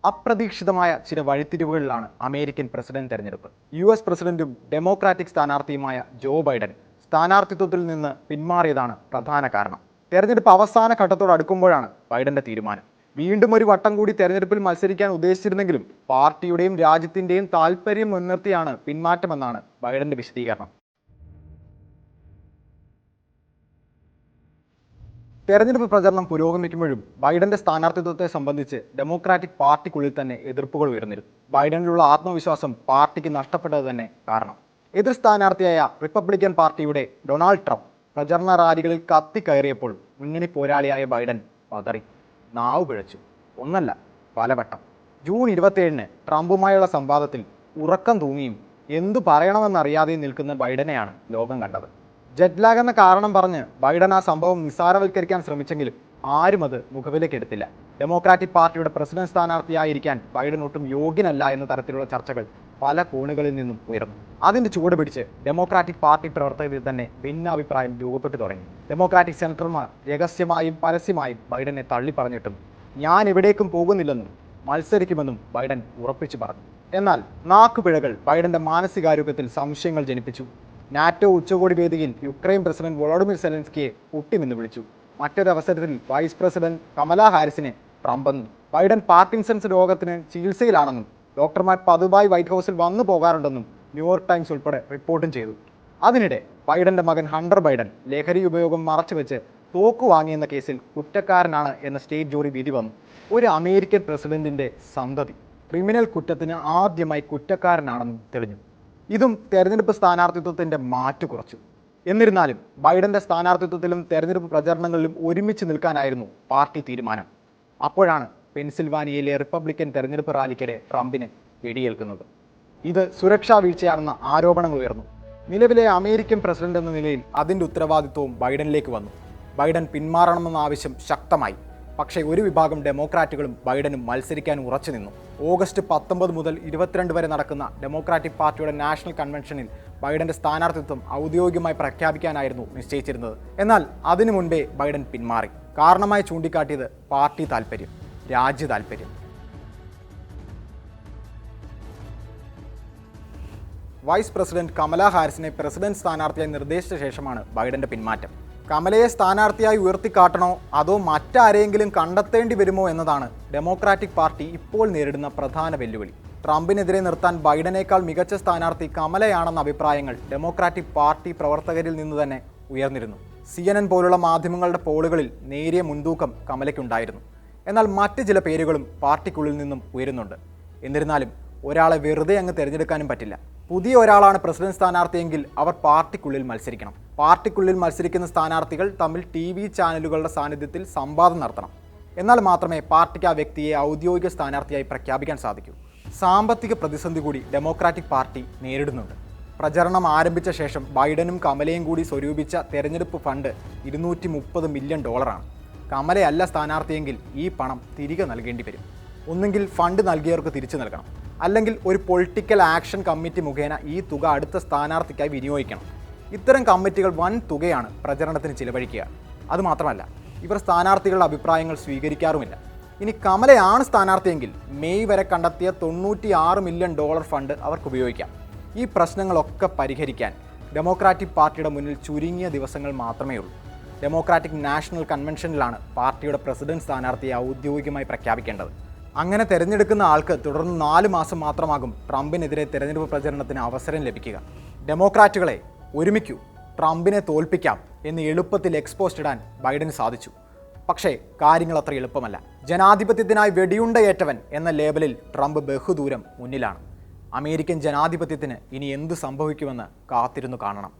അപ്രതീക്ഷിതമായ ചില വഴിത്തിരിവുകളിലാണ് American president തെരഞ്ഞെടുപ്പ്. US പ്രസിഡന്റും ഡെമോക്രാറ്റിക് സ്ഥാനാർത്ഥിയുമായ ജോ ബൈഡൻ സ്ഥാനാർത്ഥിത്വത്തിൽ നിന്ന് പിന്മാറിയതാണ് പ്രധാന കാരണം. തെരഞ്ഞെടുപ്പ് അവസാന ഘട്ടത്തോട് അടുക്കുമ്പോഴാണ് ബൈഡന്റെ തീരുമാനം. വീണ്ടും ഒരു വട്ടം കൂടി തെരഞ്ഞെടുപ്പിൽ മത്സരിക്കാൻ ഉദ്ദേശിച്ചിരുന്നെങ്കിലും പാർട്ടിയുടെയും രാജ്യത്തിന്റെയും താൽപര്യം മുൻനിർത്തിയാണ് പിന്മാറ്റമെന്നാണ് ബൈഡന്റെ വിശദീകരണം. തെരഞ്ഞെടുപ്പ് പ്രചരണം പുരോഗമിക്കുമ്പോഴും ബൈഡന്റെ സ്ഥാനാർത്ഥിത്വത്തെ സംബന്ധിച്ച് ഡെമോക്രാറ്റിക് പാർട്ടിക്കുള്ളിൽ തന്നെ എതിർപ്പുകൾ ഉയർന്നിരുന്നു. ബൈഡനിലുള്ള ആത്മവിശ്വാസം പാർട്ടിക്ക് നഷ്ടപ്പെട്ടത് തന്നെ കാരണം. എതിർ സ്ഥാനാർത്ഥിയായ റിപ്പബ്ലിക്കൻ പാർട്ടിയുടെ ഡൊണാൾഡ് ട്രംപ് പ്രചരണ റാലികളിൽ കത്തിക്കയറിയപ്പോൾ മുന്നണി പോരാളിയായ ബൈഡൻ പതറി, നാവ് പിഴച്ചു. ഒന്നല്ല, പലവട്ടം. ജൂൺ 27 ട്രംപുമായുള്ള സംവാദത്തിൽ ഉറക്കം തൂങ്ങിയും എന്തു പറയണമെന്നറിയാതെയും നിൽക്കുന്ന ബൈഡനെയാണ് ലോകം കണ്ടത്. ജെറ്റ് ലാഗ് എന്ന കാരണം പറഞ്ഞ് ബൈഡൻ ആ സംഭവം നിസ്സാരവൽക്കരിക്കാൻ ശ്രമിച്ചെങ്കിലും ആരും അത് മുഖവിലേക്ക് എടുത്തില്ല. ഡെമോക്രാറ്റിക് പാർട്ടിയുടെ പ്രസിഡന്റ് സ്ഥാനാർത്ഥിയായിരിക്കാൻ ബൈഡൻ ഒട്ടും യോഗ്യനല്ല എന്ന തരത്തിലുള്ള ചർച്ചകൾ പല കോണുകളിൽ നിന്നും ഉയർന്നു. അതിന്റെ ചുവട് പിടിച്ച് ഡെമോക്രാറ്റിക് പാർട്ടി പ്രവർത്തകരിൽ തന്നെ ഭിന്നാഭിപ്രായം രൂപപ്പെട്ടു തുടങ്ങി. ഡെമോക്രാറ്റിക് സെനറ്റർമാർ രഹസ്യമായും പരസ്യമായും ബൈഡനെ തള്ളി പറഞ്ഞിട്ടും ഞാൻ എവിടേക്കും പോകുന്നില്ലെന്നും മത്സരിക്കുമെന്നും ബൈഡൻ ഉറപ്പിച്ചു പറഞ്ഞു. എന്നാൽ നാക്കുപിഴകൾ ബൈഡന്റെ മാനസികാരോഗ്യത്തിൽ സംശയങ്ങൾ ജനിപ്പിച്ചു. നാറ്റോ ഉച്ചകോടി വേദിയിൽ യുക്രൈൻ പ്രസിഡന്റ് വോളോഡിമിർ സെലൻസ്കിയെ പൊട്ടിമെന്ന് വിളിച്ചു. മറ്റൊരവസരത്തിൽ വൈസ് പ്രസിഡന്റ് കമലാ ഹാരിസിനെ ട്രംപെന്നും ബൈഡൻ പാർക്കിൻസൺസ് രോഗത്തിന് ചികിത്സയിലാണെന്നും ഡോക്ടർമാർ പതിവായി വൈറ്റ് ഹൗസിൽ വന്നു പോകാറുണ്ടെന്നും ന്യൂയോർക്ക് ടൈംസ് ഉൾപ്പെടെ റിപ്പോർട്ടും ചെയ്തു. അതിനിടെ ബൈഡന്റെ മകൻ ഹണ്ടർ ബൈഡൻ ലഹരി ഉപയോഗം മറച്ചുവെച്ച് തോക്ക് വാങ്ങിയെന്ന കേസിൽ കുറ്റക്കാരനാണ് എന്ന സ്റ്റേറ്റ് ജൂറി വിധി വന്നു. ഒരു അമേരിക്കൻ പ്രസിഡന്റിന്റെ സന്തതി ക്രിമിനൽ കുറ്റത്തിന് ആദ്യമായി കുറ്റക്കാരനാണെന്നും തെളിഞ്ഞു. ഇതും തെരഞ്ഞെടുപ്പ് സ്ഥാനാർത്ഥിത്വത്തിന്റെ മാറ്റു കുറച്ചു. എന്നിരുന്നാലും ബൈഡന്റെ സ്ഥാനാർത്ഥിത്വത്തിലും തെരഞ്ഞെടുപ്പ് പ്രചരണങ്ങളിലും ഒരുമിച്ച് നിൽക്കാനായിരുന്നു പാർട്ടി തീരുമാനം. അപ്പോഴാണ് പെൻസിൽവാനിയയിലെ റിപ്പബ്ലിക്കൻ തെരഞ്ഞെടുപ്പ് റാലിക്കിടെ ട്രംപിന് വെടിയേൽക്കുന്നത്. ഇത് സുരക്ഷാ വീഴ്ചയാണെന്ന ആരോപണങ്ങൾ ഉയർന്നു. നിലവിലെ അമേരിക്കൻ പ്രസിഡന്റ് എന്ന നിലയിൽ അതിന്റെ ഉത്തരവാദിത്വവും ബൈഡനിലേക്ക് വന്നു. ബൈഡൻ പിന്മാറണമെന്ന ആവശ്യം ശക്തമായി. പക്ഷേ ഒരു വിഭാഗം ഡെമോക്രാറ്റുകളും ബൈഡനും മത്സരിക്കാൻ ഉറച്ചു നിന്നു. ഓഗസ്റ്റ് 19 മുതൽ 22 വരെ നടക്കുന്ന ഡെമോക്രാറ്റിക് പാർട്ടിയുടെ നാഷണൽ കൺവെൻഷനിൽ ബൈഡന്റെ സ്ഥാനാർത്ഥിത്വം ഔദ്യോഗികമായി പ്രഖ്യാപിക്കാനായിരുന്നു നിശ്ചയിച്ചിരുന്നത്. എന്നാൽ അതിനു മുൻപേ ബൈഡൻ പിന്മാറി. കാരണമായി ചൂണ്ടിക്കാട്ടിയത് പാർട്ടി താൽപര്യം, രാജ്യ താൽപര്യം. വൈസ് പ്രസിഡന്റ് കമലാ ഹാരിസിനെ പ്രസിഡന്റ് സ്ഥാനാർത്ഥിയായി നിർദ്ദേശിച്ച ശേഷമാണ് ബൈഡന്റെ പിന്മാറ്റം. കമലയെ സ്ഥാനാർത്ഥിയായി ഉയർത്തിക്കാട്ടണോ അതോ മറ്റാരെങ്കിലും കണ്ടെത്തേണ്ടി വരുമോ എന്നതാണ് ഡെമോക്രാറ്റിക് പാർട്ടി ഇപ്പോൾ നേരിടുന്ന പ്രധാന വെല്ലുവിളി. ട്രംപിനെതിരെ നിർത്താൻ ബൈഡനേക്കാൾ മികച്ച സ്ഥാനാർത്ഥി കമലയാണെന്ന അഭിപ്രായങ്ങൾ ഡെമോക്രാറ്റിക് പാർട്ടി പ്രവർത്തകരിൽ നിന്ന് തന്നെ ഉയർന്നിരുന്നു. CNN പോലുള്ള മാധ്യമങ്ങളുടെ പോളുകളിൽ നേരിയ മുൻതൂക്കം കമലയ്ക്കുണ്ടായിരുന്നു. എന്നാൽ മറ്റ് ചില പേരുകളും പാർട്ടിക്കുള്ളിൽ നിന്നും ഉയരുന്നുണ്ട്. എന്നിരുന്നാലും ഒരാളെ വെറുതെ അങ്ങ് തിരഞ്ഞെടുക്കാനും പറ്റില്ല. പുതിയ ഒരാളാണ് പ്രസിഡന്റ് സ്ഥാനാർത്ഥിയെങ്കിൽ അവർ പാർട്ടിക്കുള്ളിൽ മത്സരിക്കണം. പാർട്ടിക്കുള്ളിൽ മത്സരിക്കുന്ന സ്ഥാനാർത്ഥികൾ തമ്മിൽ TV ചാനലുകളുടെ സാന്നിധ്യത്തിൽ സംവാദം നടത്തണം. എന്നാൽ മാത്രമേ പാർട്ടിക്ക് ആ വ്യക്തിയെ ഔദ്യോഗിക സ്ഥാനാർത്ഥിയായി പ്രഖ്യാപിക്കാൻ സാധിക്കൂ. സാമ്പത്തിക പ്രതിസന്ധി കൂടി ഡെമോക്രാറ്റിക് പാർട്ടി നേരിടുന്നുണ്ട്. പ്രചരണം ആരംഭിച്ച ശേഷം ബൈഡനും കമലയും കൂടി സ്വരൂപിച്ച തെരഞ്ഞെടുപ്പ് ഫണ്ട് $230 മില്യൺ. കമലയല്ല സ്ഥാനാർത്ഥിയെങ്കിൽ ഈ പണം തിരികെ നൽകേണ്ടി വരും. ഒന്നുകിൽ ഫണ്ട് നൽകിയവർക്ക് തിരിച്ചു നൽകണം, അല്ലെങ്കിൽ ഒരു പൊളിറ്റിക്കൽ ആക്ഷൻ കമ്മിറ്റി മുഖേന ഈ തുക അടുത്ത സ്ഥാനാർത്ഥിക്കായി വിനിയോഗിക്കണം. ഇത്തരം കമ്മിറ്റികൾ വൻ തുകയാണ് പ്രചരണത്തിന് ചിലവഴിക്കുക. അതുമാത്രമല്ല, ഇവർ സ്ഥാനാർത്ഥികളുടെ അഭിപ്രായങ്ങൾ സ്വീകരിക്കാറുമില്ല. ഇനി കമലയാണ് സ്ഥാനാർത്ഥിയെങ്കിൽ മെയ് വരെ കണ്ടെത്തിയ $96 മില്യൺ ഫണ്ട് അവർക്ക് ഉപയോഗിക്കാം. ഈ പ്രശ്നങ്ങളൊക്കെ പരിഹരിക്കാൻ ഡെമോക്രാറ്റിക് പാർട്ടിയുടെ മുന്നിൽ ചുരുങ്ങിയ ദിവസങ്ങൾ മാത്രമേ ഉള്ളൂ. ഡെമോക്രാറ്റിക് നാഷണൽ കൺവെൻഷനിലാണ് പാർട്ടിയുടെ പ്രസിഡന്റ് സ്ഥാനാർത്ഥിയെ ഔദ്യോഗികമായി പ്രഖ്യാപിക്കേണ്ടത്. അങ്ങനെ തിരഞ്ഞെടുക്കുന്ന ആൾക്ക് തുടർന്ന് 4 മാസം മാത്രമാകും ട്രംപിനെതിരെ തെരഞ്ഞെടുപ്പ് പ്രചരണത്തിന് അവസരം ലഭിക്കുക. ഡെമോക്രാറ്റുകളെ ഒരുമിക്കൂ, ട്രംപിനെ തോൽപ്പിക്കാം എന്ന് എളുപ്പത്തിൽ എക്സ്പോസ്റ്റ് ഇടാൻ ബൈഡന് സാധിച്ചു. പക്ഷേ കാര്യങ്ങൾ അത്ര എളുപ്പമല്ല. ജനാധിപത്യത്തിനായി വെടിയുണ്ടയേറ്റവൻ എന്ന ലേബലിൽ ട്രംപ് ബഹുദൂരം മുന്നിലാണ്. അമേരിക്കൻ ജനാധിപത്യത്തിന് ഇനി എന്ത് സംഭവിക്കുമെന്ന് കാത്തിരുന്നു കാണണം.